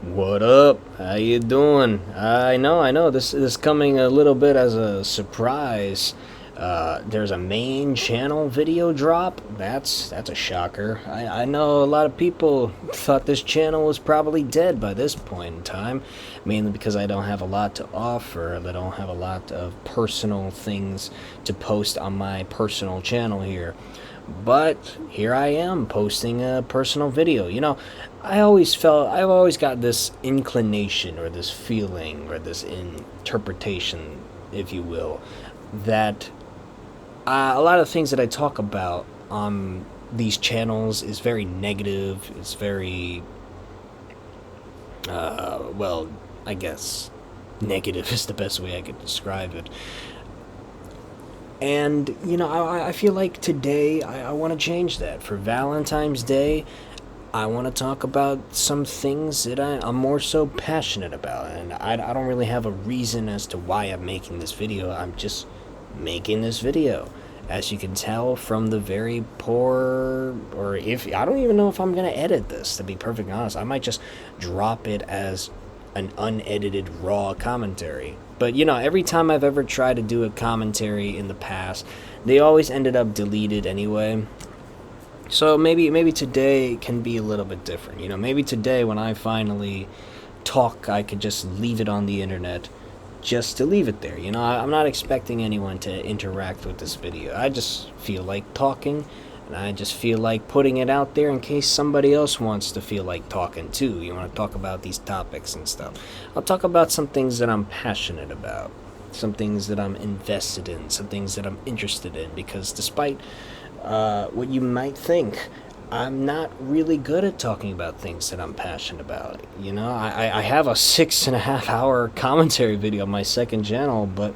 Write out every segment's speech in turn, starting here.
What up? How you doing? I know. This is coming a little bit as a surprise. There's a main channel video drop. That's a shocker. I know a lot of people thought this channel was probably dead by this point in time, mainly because I don't have a lot to offer. I don't have a lot of personal things to post on my personal channel here. But here I am posting a personal video. I've always got this inclination or this feeling or this interpretation, if you will, that a lot of things that I talk about on these channels is very negative. It's very, well, I guess negative is the best way I could describe it. And, I feel like today I want to change that. For Valentine's Day, I want to talk about some things that I'm more so passionate about. And I don't really have a reason as to why I'm making this video. I'm just making this video. As you can tell from the very poor, or if, I don't even know if I'm going to edit this, to be perfectly honest. I might just drop it as an unedited raw commentary. But every time I've ever tried to do a commentary in the past, they always ended up deleted anyway. So maybe today can be a little bit different. Maybe today when I finally talk, I could just leave it on the internet, just to leave it there. I'm not expecting anyone to interact with this video. I just feel like talking, and I just feel like putting it out there in case somebody else wants to feel like talking too. You want to talk about these topics and stuff. I'll talk about some things that I'm passionate about, some things that I'm invested in, some things that I'm interested in, because despite what you might think, I'm not really good at talking about things that I'm passionate about. I have a 6.5 hour commentary video on my second channel, but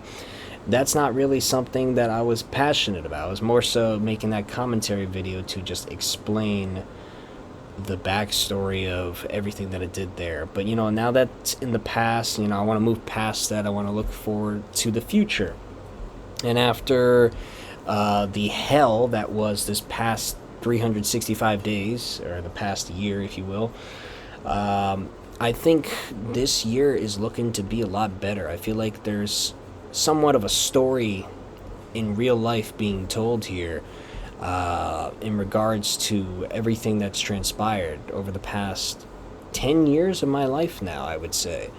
that's not really something that I was passionate about. I was more so making that commentary video to just explain the backstory of everything that I did there. But now that's in the past, I want to move past that. I want to look forward to the future. And after the hell that was this past 365 days, or the past year, if you will, I think this year is looking to be a lot better. I feel like there's somewhat of a story in real life being told here, in regards to everything that's transpired over the past 10 years of my life now, I would say.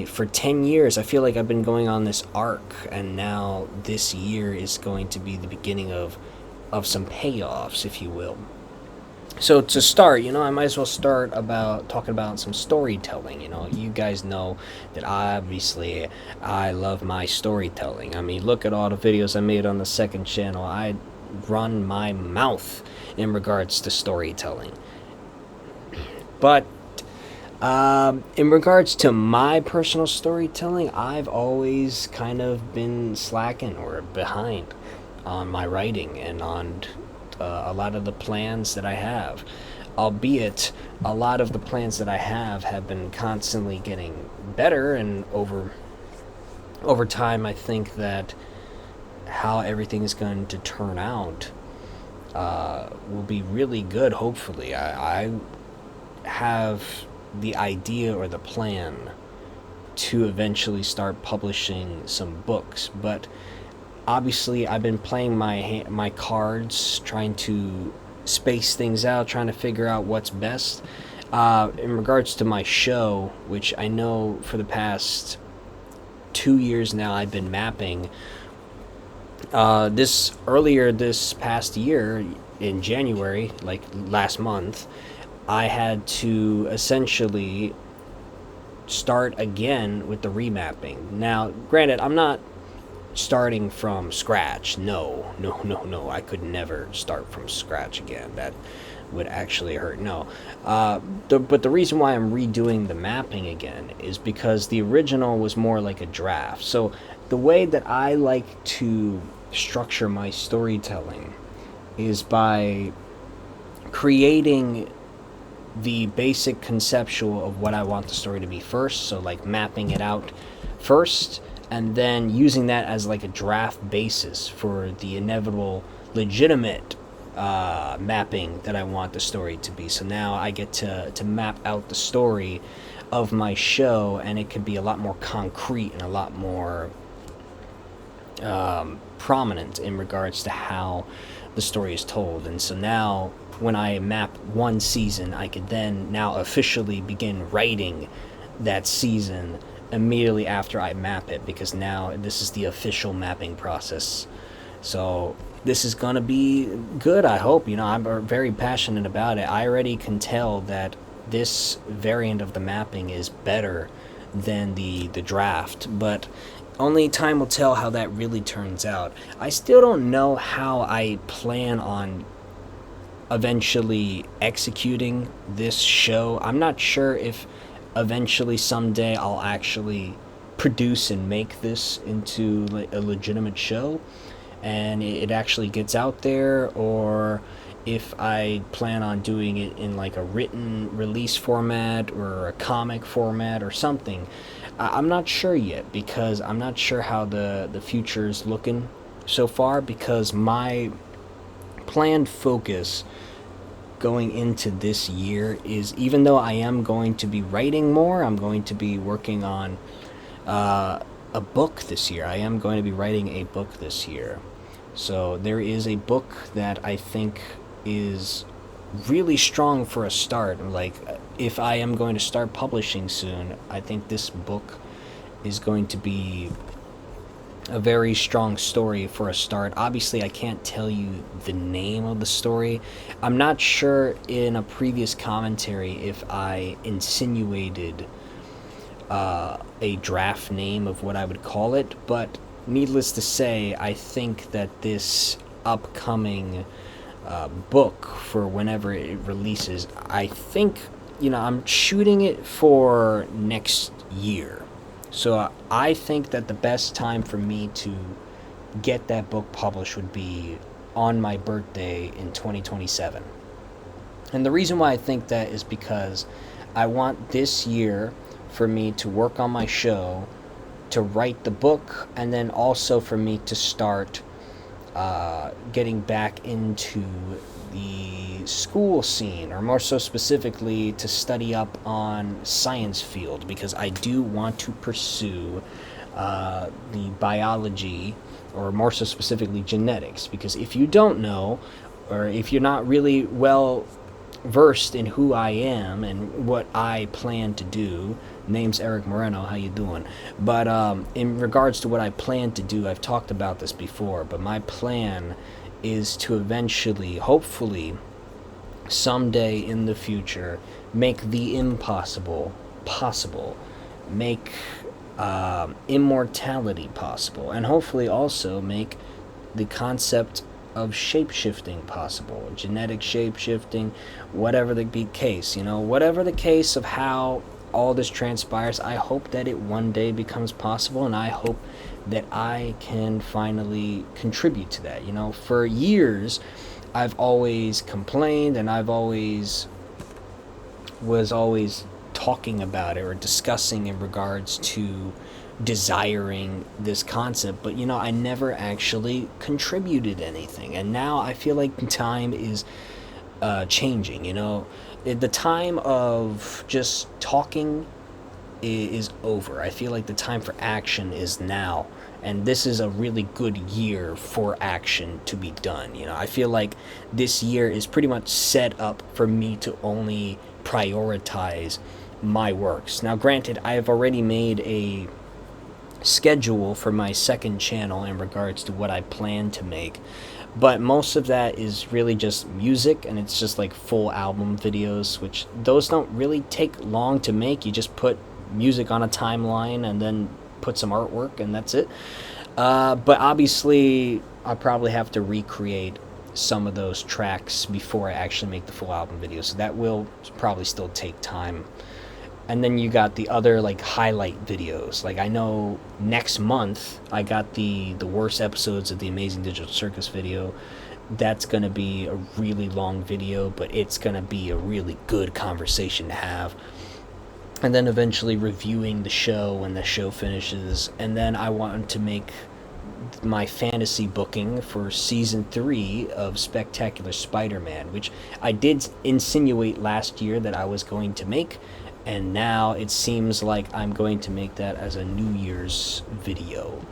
For 10 years, I feel like I've been going on this arc, and now this year is going to be the beginning of some payoffs, if you will. So to start, I might as well start about talking about some storytelling. You guys know that obviously I love my storytelling. I mean, look at all the videos I made on the second channel. I run my mouth in regards to storytelling. But in regards to my personal storytelling, I've always kind of been slacking or behind on my writing and on a lot of the plans that I have. Albeit, a lot of the plans that I have been constantly getting better, and over time, I think that how everything is going to turn out will be really good. Hopefully, I have the idea or the plan to eventually start publishing some books, but obviously I've been playing my cards, trying to space things out, trying to figure out what's best. In regards to my show, which I know for the past 2 years now I've been mapping, this past year in January, like last month, I had to essentially start again with the remapping. Now, granted, I'm not starting from scratch. No. I could never start from scratch again. That would actually hurt. No. But the reason why I'm redoing the mapping again is because the original was more like a draft. So the way that I like to structure my storytelling is by creating the basic conceptual of what I want the story to be first, so like mapping it out first, and then using that as like a draft basis for the inevitable legitimate mapping that I want the story to be. So now I get to map out the story of my show, and it could be a lot more concrete and a lot more prominent in regards to how the story is told. And so now, when I map one season, I could then now officially begin writing that season immediately after I map it, because now this is the official mapping process. So this is going to be good, I hope. I'm very passionate about it. I already can tell that this variant of the mapping is better than the draft, but only time will tell how that really turns out. I still don't know how I plan on eventually executing this show. I'm not sure if eventually someday I'll actually produce and make this into a legitimate show and it actually gets out there, or if I plan on doing it in like a written release format or a comic format or something. I'm not sure yet, because I'm not sure how the future is looking so far, because my planned focus going into this year is, even though I am going to be writing more, I'm going to be working on a book this year. I am going to be writing a book this year. So there is a book that I think is really strong for a start. Like, if I am going to start publishing soon, I think this book is going to be a very strong story for a start. Obviously, I can't tell you the name of the story. I'm not sure in a previous commentary if I insinuated a draft name of what I would call it, but needless to say, I think that this upcoming book, for whenever it releases, I think, I'm shooting it for next year. So I think that the best time for me to get that book published would be on my birthday in 2027. And the reason why I think that is because I want this year for me to work on my show, to write the book, and then also for me to start getting back into the school scene, or more so specifically to study up on science field, because I do want to pursue the biology, or more so specifically genetics, because if you don't know, or if you're not really well versed in who I am and what I plan to do. Name's Eric Moreno, how you doing? But in regards to what I plan to do, I've talked about this before, but my plan is to eventually, hopefully, someday in the future, make the impossible possible, make immortality possible, and hopefully also make the concept of shape-shifting possible, genetic shape-shifting, whatever the case, whatever the case of how all this transpires, I hope that it one day becomes possible, and I hope that I can finally contribute to that. For years, I've always complained, and was always talking about it or discussing in regards to desiring this concept, but I never actually contributed anything. And now I feel like time is changing. The time of just talking is over. I feel like the time for action is now, and this is a really good year for action to be done. I feel like this year is pretty much set up for me to only prioritize my works. Now granted, I have already made a schedule for my second channel in regards to what I plan to make, but most of that is really just music, and it's just like full album videos, which those don't really take long to make. You just put music on a timeline and then put some artwork, and that's it. But obviously I probably have to recreate some of those tracks before I actually make the full album video, so that will probably still take time. And then you got the other highlight videos. I know next month I got the worst episodes of the Amazing Digital Circus video. That's going to be a really long video, but it's going to be a really good conversation to have. And then eventually reviewing the show when the show finishes. And then I want to make my fantasy booking for season 3 of Spectacular Spider-Man, which I did insinuate last year that I was going to make. And now it seems like I'm going to make that as a New Year's video.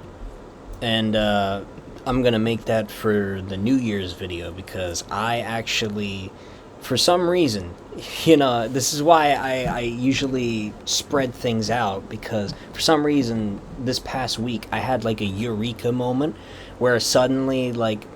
And I'm going to make that for the New Year's video because I actually, for some reason, this is why I usually spread things out, because for some reason this past week I had like a eureka moment where suddenly, like,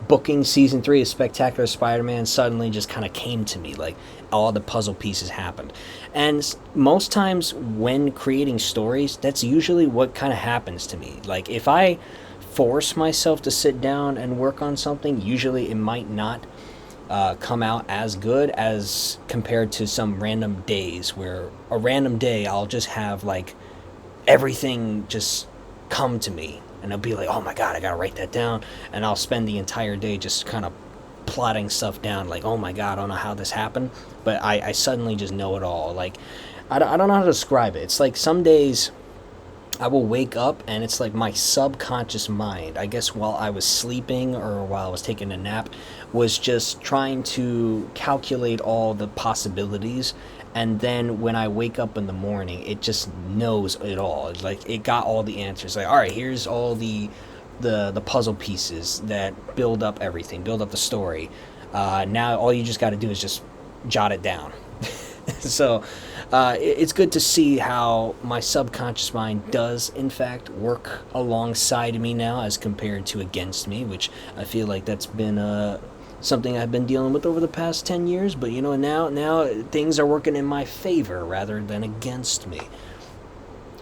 booking season 3 of Spectacular Spider-Man suddenly just kind of came to me, like all the puzzle pieces happened. And most times when creating stories, that's usually what kind of happens to me. Like, if I force myself to sit down and work on something, usually it might not come out as good as compared to some random days, where a random day I'll just have like everything just come to me, and I'll be like, oh my god, I gotta write that down, and I'll spend the entire day just kind of plotting stuff down, like, oh my god, I don't know how this happened, but I suddenly just know it all. Like, I don't know how to describe it. It's like some days I will wake up and it's like my subconscious mind, I guess while I was sleeping or while I was taking a nap, was just trying to calculate all the possibilities. And then when I wake up in the morning, it just knows it all. It's like it got all the answers. Like, all right, here's all the puzzle pieces that build up everything, build up the story. Now all you just got to do is just jot it down. So it's good to see how my subconscious mind does, in fact, work alongside me now as compared to against me, which I feel like that's been something I've been dealing with over the past 10 years. But, now things are working in my favor rather than against me.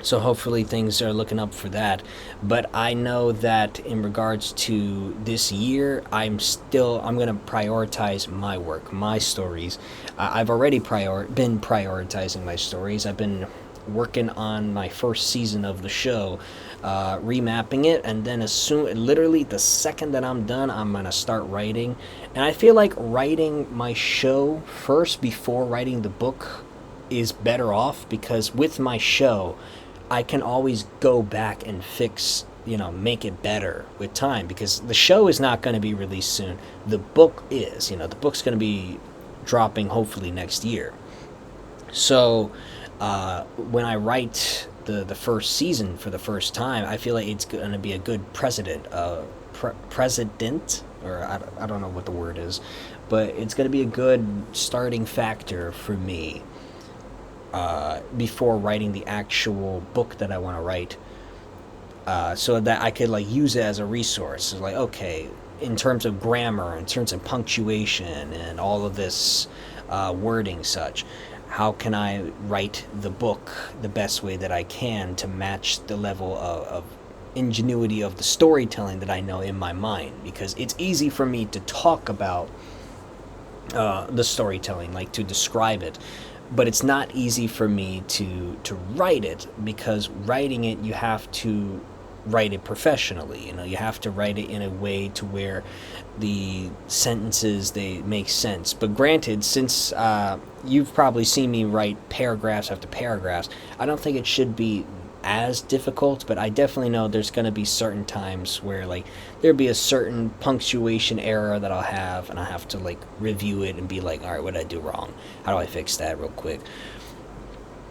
So hopefully things are looking up for that. But I know that in regards to this year, I'm going to prioritize my work, my stories. I've already been prioritizing my stories. I've been working on my first season of the show, remapping it, and then literally the second that I'm done, I'm going to start writing. And I feel like writing my show first before writing the book is better off, because with my show, I can always go back and fix, make it better with time, because the show is not going to be released soon. The book is, the book's going to be dropping hopefully next year. So when I write the first season for the first time, I feel like it's going to be a good precedent, or I don't know what the word is, but it's going to be a good starting factor for me before writing the actual book that I want to write, so that I could like use it as a resource. It's like, okay, in terms of grammar, in terms of punctuation, and all of this wording such, how can I write the book the best way that I can to match the level of ingenuity of the storytelling that I know in my mind? Because it's easy for me to talk about the storytelling, like to describe it, but it's not easy for me to write it, because writing it, you have to write it professionally. You have to write it in a way to where the sentences, they make sense. But granted, since you've probably seen me write paragraphs after paragraphs, I don't think it should be as difficult, but I definitely know there's going to be certain times where like there'll be a certain punctuation error that I'll have, and I have to like review it and be like, all right, what did I do wrong? How do I fix that real quick?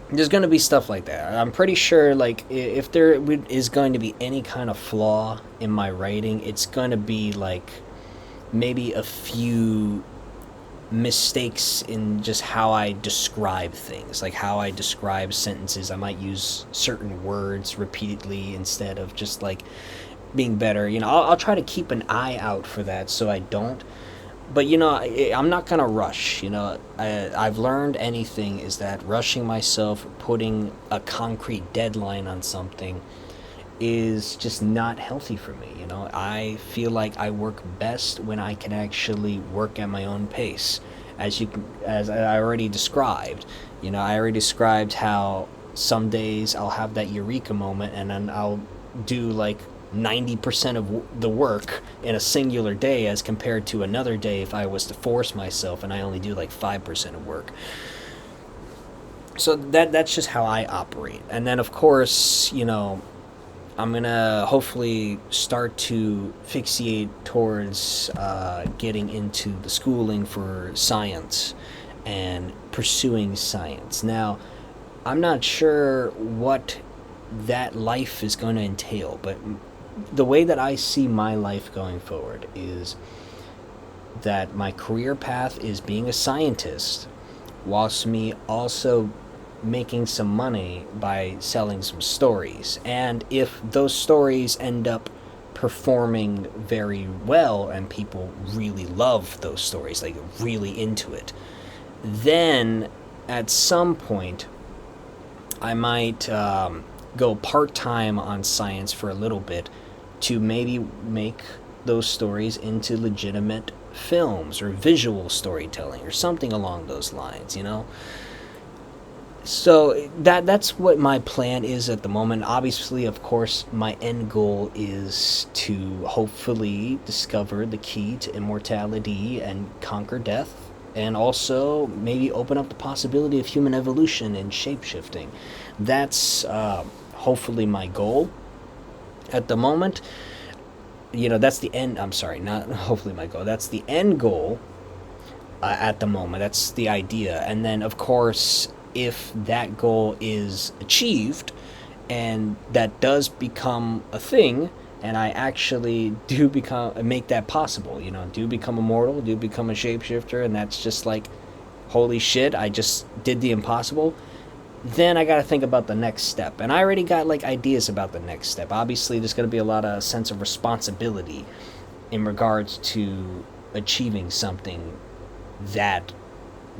There's going to be stuff like that. I'm pretty sure, like, if there is going to be any kind of flaw in my writing, it's going to be like maybe a few mistakes in just how I describe things, like how I describe sentences. I might use certain words repeatedly instead of just like being better. I'll try to keep an eye out for that so I don't. But I'm not gonna rush. I've learned anything is that rushing myself, putting a concrete deadline on something, is just not healthy for me. I feel like I work best when I can actually work at my own pace. As I already described, I already described how some days I'll have that eureka moment, and then I'll do like 90% of the work in a singular day, as compared to another day if I was to force myself and I only do like 5% of work. So that's just how I operate. And then of course, I'm gonna hopefully start to fixate towards getting into the schooling for science and pursuing science. Now, I'm not sure what that life is going to entail, but the way that I see my life going forward is that my career path is being a scientist, whilst me also making some money by selling some stories. And if those stories end up performing very well and people really love those stories, like really into it, then at some point I might go part time on science for a little bit to maybe make those stories into legitimate films or visual storytelling or something along those lines, you know? So that's what my plan is at the moment. Obviously, of course, my end goal is to hopefully discover the key to immortality and conquer death, and also maybe open up the possibility of human evolution and shapeshifting. That's hopefully my goal at the moment. That's the end. I'm sorry, not hopefully my goal. That's the end goal at the moment. That's the idea. And then, of course, if that goal is achieved and that does become a thing, and I actually do make that possible, do become immortal, do become a shapeshifter, and that's just like, holy shit, I just did the impossible. Then I got to think about the next step. And I already got like ideas about the next step. Obviously, there's going to be a lot of sense of responsibility in regards to achieving something that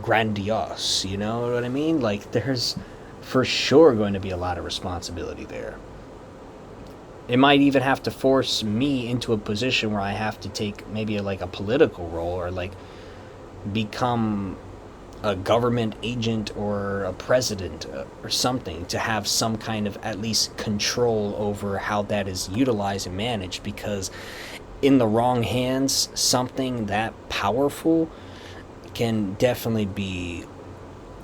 grandiose, you know what I mean? Like, there's for sure going to be a lot of responsibility there. It might even have to force me into a position where I have to take maybe like a political role, or like become a government agent or a president or something, to have some kind of at least control over how that is utilized and managed, because in the wrong hands, something that powerful can definitely be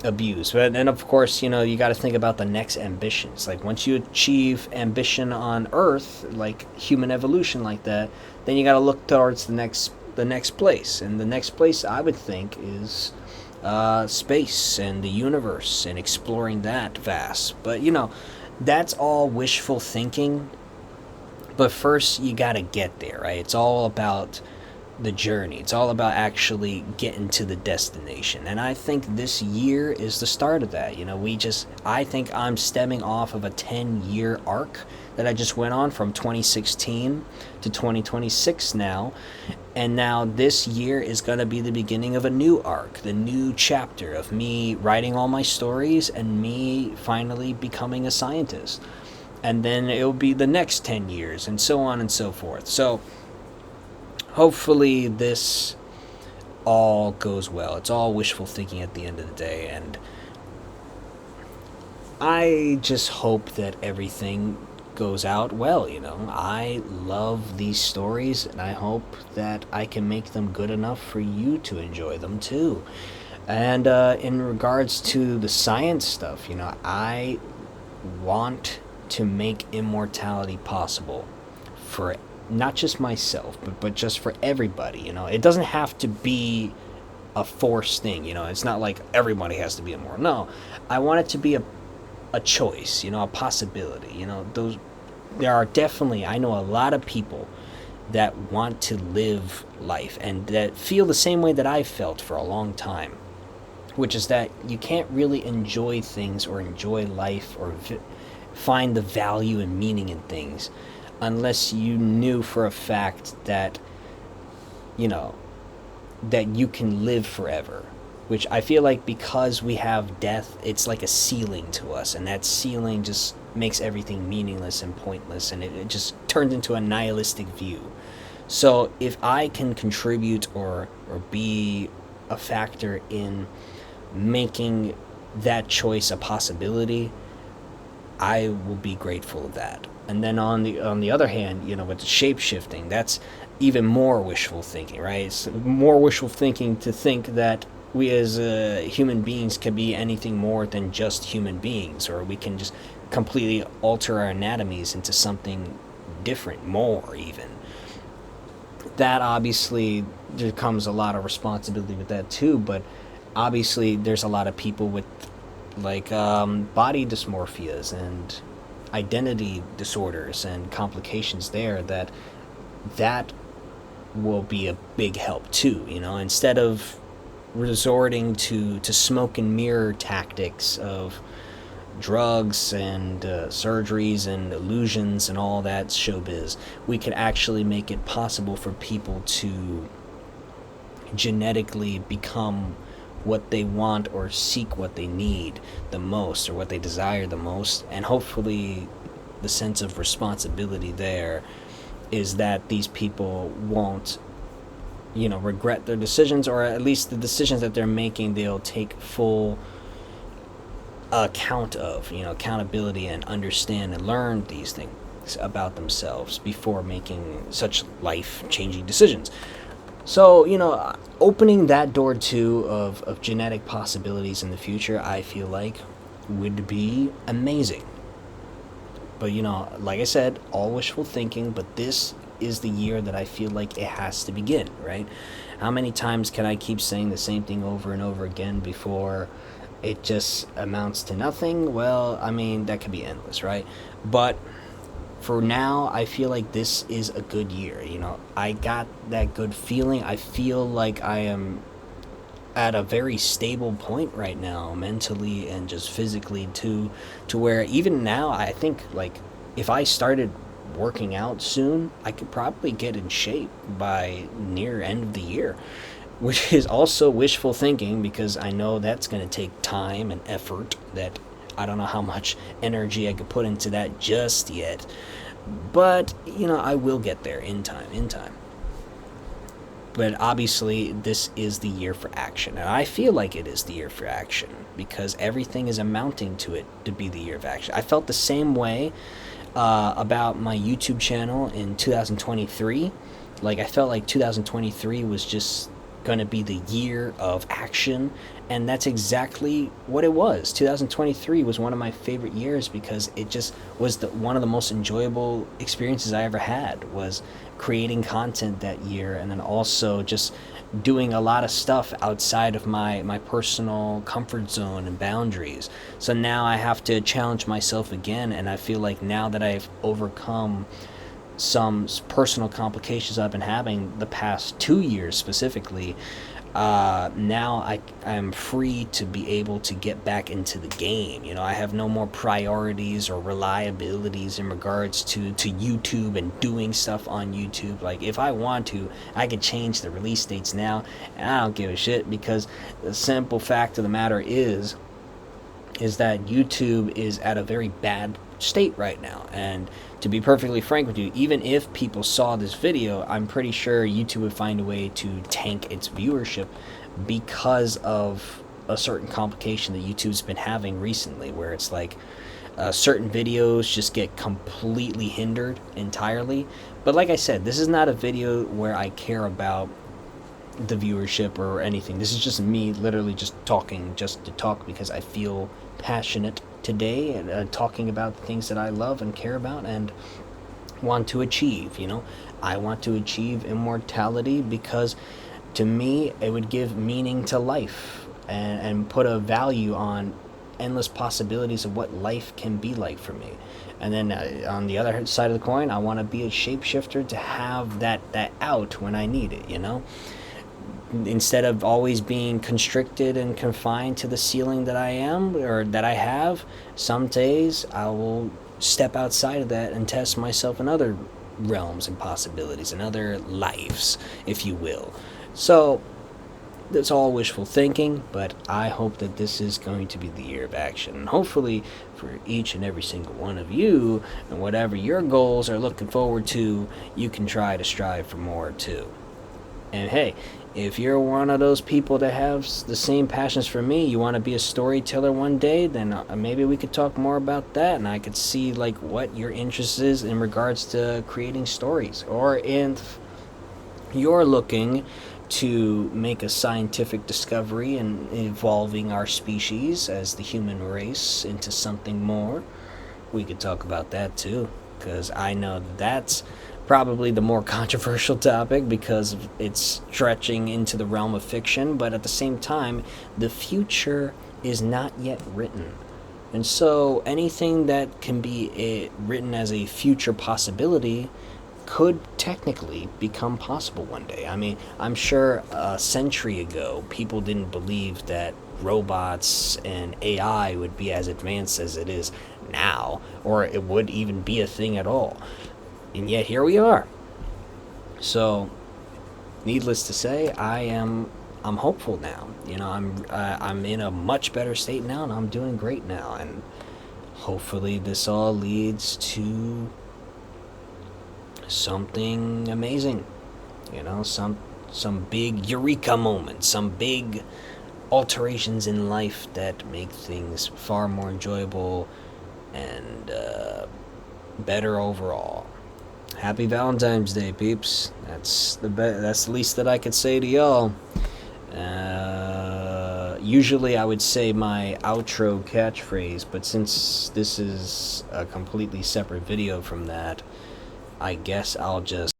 abused. But then, of course, you got to think about the next ambitions. Like, once you achieve ambition on Earth, like human evolution like that, then you got to look towards the next place. And the next place, I would think, is space and the universe, and exploring that vast. But that's all wishful thinking. But first, you got to get there, right? It's all about the journey. It's all about actually getting to the destination. And I think this year is the start of that. I think I'm stemming off of a 10-year arc that I just went on from 2016 to 2026 now. And now this year is going to be the beginning of a new arc, the new chapter of me writing all my stories and me finally becoming a scientist. And then it'll be the next 10 years and so on and so forth. So hopefully this all goes well. It's all wishful thinking at the end of the day, and I just hope that everything goes out well. I love these stories, and I hope that I can make them good enough for you to enjoy them too. And in regards to the science stuff, I want to make immortality possible for not just myself, but just for everybody. It doesn't have to be a forced thing. It's not like everybody has to be immortal. No, I want it to be a choice, a possibility. There are definitely, I know a lot of people that want to live life and that feel the same way that I've felt for a long time, which is that you can't really enjoy things or enjoy life or find the value and meaning in things unless you knew for a fact that that you can live forever. Which I feel like, because we have death, it's like a ceiling to us, and that ceiling just makes everything meaningless and pointless, and it just turns into a nihilistic view. So if I can contribute or be a factor in making that choice a possibility, I will be grateful of that. And then on the other hand, with the shape shifting, that's even more wishful thinking, right? It's more wishful thinking to think that we as human beings can be anything more than just human beings, or we can just completely alter our anatomies into something different, more even. That obviously, there comes a lot of responsibility with that too, but obviously there's a lot of people with like body dysmorphias and identity disorders and complications there, that will be a big help too. Instead of resorting to smoke and mirror tactics of drugs and surgeries and illusions and all that showbiz, we could actually make it possible for people to genetically become what they want or seek what they need the most or what they desire the most. And hopefully the sense of responsibility there is that these people won't regret their decisions, or at least the decisions that they're making they'll take full account of, accountability, and understand and learn these things about themselves before making such life-changing decisions. So, opening that door too of genetic possibilities in the future, I feel like would be amazing. But, like I said, all wishful thinking, but this is the year that I feel like it has to begin, right? How many times can I keep saying the same thing over and over again before it just amounts to nothing? Well, I mean, that could be endless, right? But for now, I feel like this is a good year. I got that good feeling. I feel like I am at a very stable point right now, mentally and just physically, to where even now I think, like, if I started working out soon, I could probably get in shape by near end of the year, which is also wishful thinking because I know that's going to take time and effort that I don't know how much energy I could put into that just yet. But, I will get there in time. But obviously, this is the year for action. And I feel like it is the year for action because everything is amounting to it to be the year of action. I felt the same way about my YouTube channel in 2023. Like, I felt like 2023 was just going to be the year of action, and that's exactly what it was. 2023 was one of my favorite years because it just was one of the most enjoyable experiences I ever had, was creating content that year, and then also just doing a lot of stuff outside of my personal comfort zone and boundaries. So now I have to challenge myself again, and I feel like now that I've overcome some personal complications I've been having the past 2 years specifically, now I'm free to be able to get back into the game. I have no more priorities or reliabilities in regards to YouTube and doing stuff on YouTube. Like, if I want to, I could change the release dates now, and I don't give a shit, because the simple fact of the matter is that YouTube is at a very bad state right now. And to be perfectly frank with you, even if people saw this video, I'm pretty sure YouTube would find a way to tank its viewership because of a certain complication that YouTube's been having recently, where it's like certain videos just get completely hindered entirely. But like I said, this is not a video where I care about the viewership or anything. This is just me literally just talking just to talk because I feel passionate today and talking about the things that I love and care about and want to achieve. I want to achieve immortality because to me it would give meaning to life and put a value on endless possibilities of what life can be like for me. And then on the other side of the coin, I want to be a shapeshifter to have that out when I need it, instead of always being constricted and confined to the ceiling that I am or that I have. Some days I will step outside of that and test myself in other realms and possibilities and other lives, if you will. So that's all wishful thinking, but I hope that this is going to be the year of action. And hopefully for each and every single one of you, and whatever your goals are looking forward to, you can try to strive for more too. And hey, if you're one of those people that have the same passions for me, you want to be a storyteller one day, then maybe we could talk more about that, and I could see like what your interest is in regards to creating stories. Or if you're looking to make a scientific discovery and evolving our species as the human race into something more, we could talk about that too, because I know that's probably the more controversial topic because it's stretching into the realm of fiction, but at the same time, the future is not yet written. And so anything that can be written as a future possibility could technically become possible one day. I mean, I'm sure a century ago, people didn't believe that robots and AI would be as advanced as it is now, or it would even be a thing at all. And yet here we are. So, needless to say, I'm hopeful now. You know, I'm in a much better state now, and I'm doing great now. And hopefully, this all leads to something amazing. You know, some big eureka moment, some big alterations in life that make things far more enjoyable and better overall. Happy Valentine's Day, peeps. That's the least that I could say to y'all. Usually I would say my outro catchphrase, but since this is a completely separate video from that, I guess I'll just